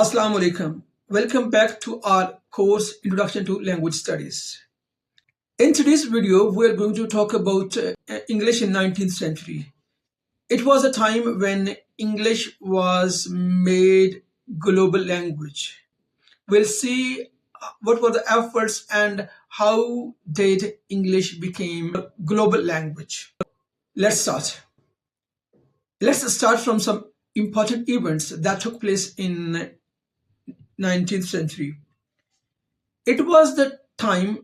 Assalamu alaikum. Welcome back to our course Introduction to Language Studies. In today's video, we're going to talk about English in 19th century. It was a time when English was made global language. We'll see what were the efforts and how did English become a global language. Let's start. Let's start from some important events that took place in 19th century. It was the time,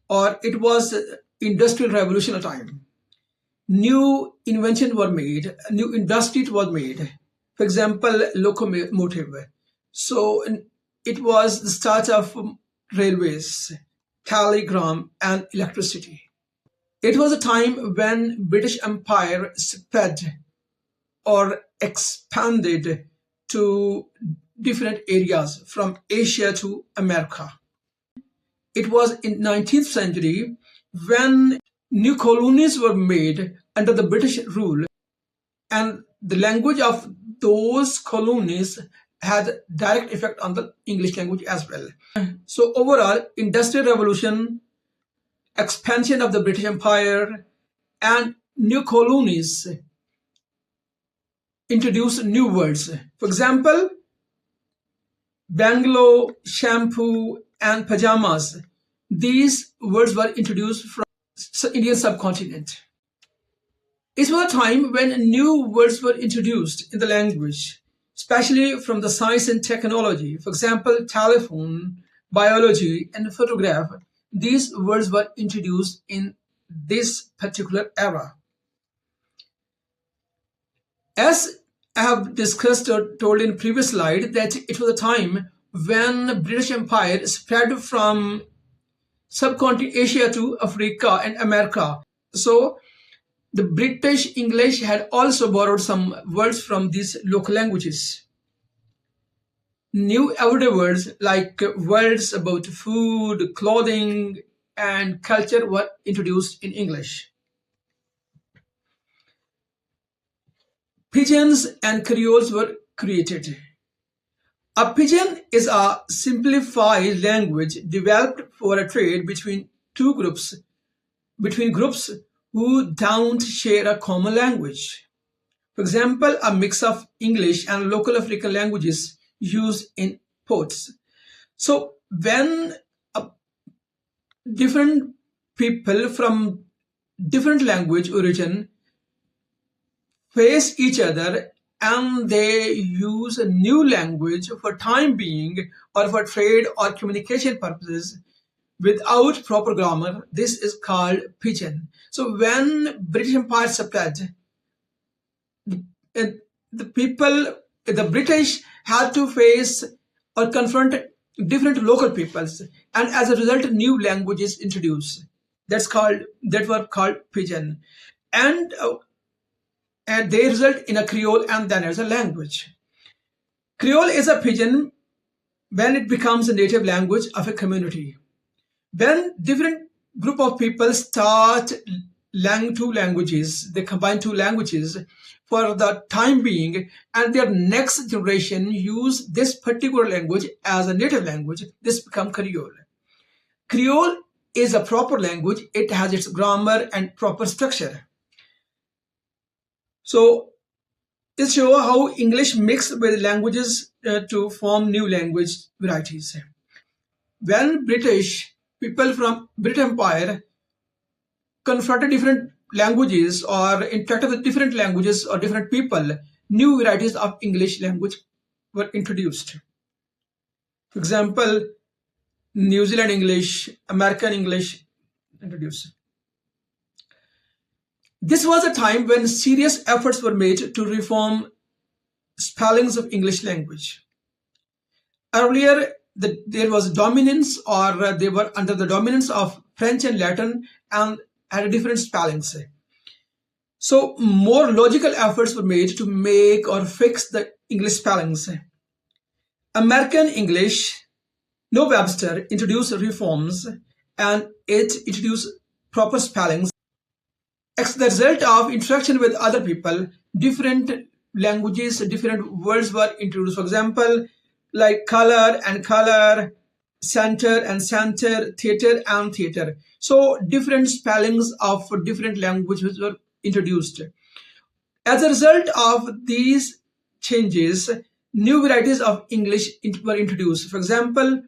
or it was the industrial revolution time. New inventions were made, new industries were made. For example, locomotive. So it was the start of railways, telegram, and electricity. It was a time when British Empire spread or expanded to different areas from Asia to America. It was in 19th century when new colonies were made under the British rule, and the language of those colonies had direct effect on the English language as well. So overall, Industrial Revolution, expansion of the British Empire, and new colonies introduced new words. For example, bangalow, shampoo, and pajamas. These words were introduced from the Indian subcontinent. It was a time when new words were introduced in the language, especially from the science and technology. For example, telephone, biology, and photograph. These words were introduced in this particular era. As I have discussed or told in previous slide, that it was a time when British Empire spread from subcontinent Asia to Africa and America. So the British English had also borrowed some words from these local languages. New everyday words like words about food, clothing, and culture were introduced in English. Pidgins and Creoles were created. A pidgin is a simplified language developed for a trade between groups who don't share a common language. For example, a mix of English and local African languages used in ports. So when different people from different language origin face each other and they use a new language for time being or for trade or communication purposes without proper grammar, this is called pidgin. So when British Empire spread, the British had to face or confront different local peoples, and as a result, new languages introduced. That were called pidgin, and they result in a Creole and then as a language. Creole is a pidgin when it becomes a native language of a community. When different group of people start two languages, they combine two languages for the time being, and their next generation use this particular language as a native language, this becomes Creole. Creole is a proper language. It has its grammar and proper structure. So this shows how English mixed with languages to form new language varieties. When British people from British Empire confronted different languages or interacted with different languages or different people, new varieties of English language were introduced. For example, New Zealand English, American English introduced. This was a time when serious efforts were made to reform spellings of English language. Earlier, there was dominance, or they were under the dominance of French and Latin and had different spellings. So more logical efforts were made to make or fix the English spellings. American English, no Webster, introduced reforms, and it introduced proper spellings. As the result of interaction with other people, different languages, different words were introduced. For example, like color and color, center and center, theater and theater. So different spellings of different languages were introduced. As a result of these changes, new varieties of English were introduced. For example,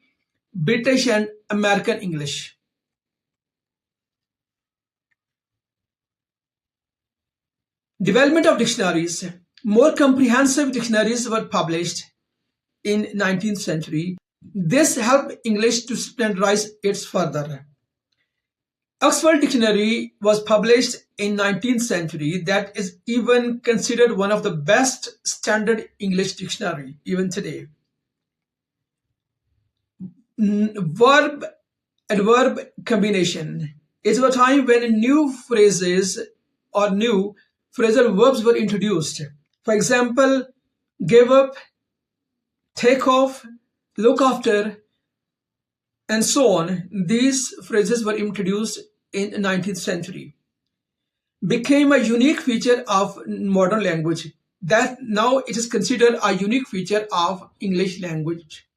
British and American English. Development of dictionaries. More comprehensive dictionaries were published in 19th century. This helped English to standardize it further. Oxford Dictionary was published in 19th century. That is even considered one of the best standard English dictionary even today. Verb adverb combination. It was a time when new phrases or new phrasal verbs were introduced. For example, give up, take off, look after, and so on. These phrases were introduced in 19th century. Became a unique feature of modern language. That now it is considered a unique feature of English language.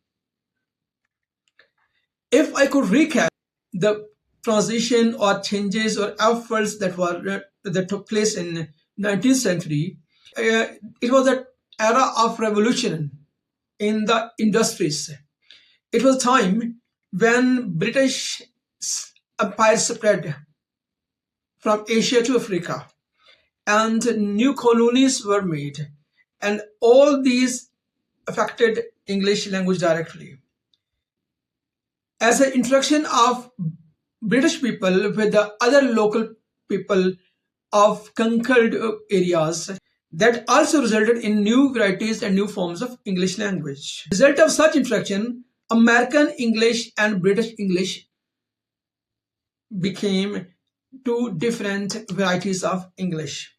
If I could recap the transition or changes or efforts that took place in 19th century, it was an era of revolution in the industries. It was time when British empire spread from Asia to Africa and new colonies were made, and all these affected English language directly. As an interaction of British people with the other local people of conquered areas, that also resulted in new varieties and new forms of English language. Result of such interaction, American English and British English became two different varieties of English.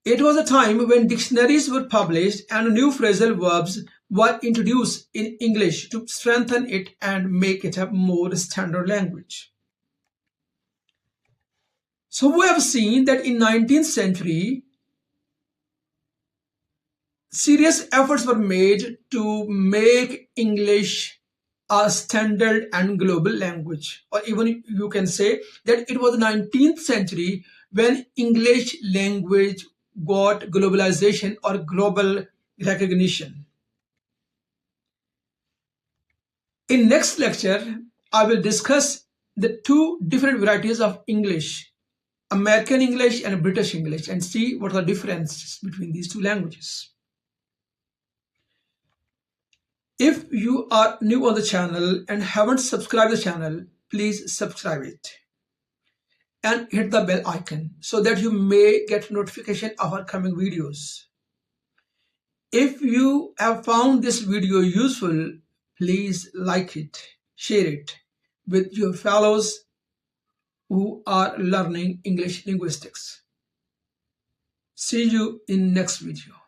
It was a time when dictionaries were published and new phrasal verbs were introduced in English to strengthen it and make it a more standard language. So we have seen that in 19th century, serious efforts were made to make English a standard and global language, or even you can say that it was the 19th century when English language got globalization or global recognition. In next lecture, I will discuss the two different varieties of English, American English and British English, and see what are the differences between these two languages. If you are new on the channel and haven't subscribed the channel, please subscribe it and hit the bell icon so that you may get notification of our coming videos. If you have found this video useful, please like it, share it with your fellows who are learning English linguistics. See you in next video.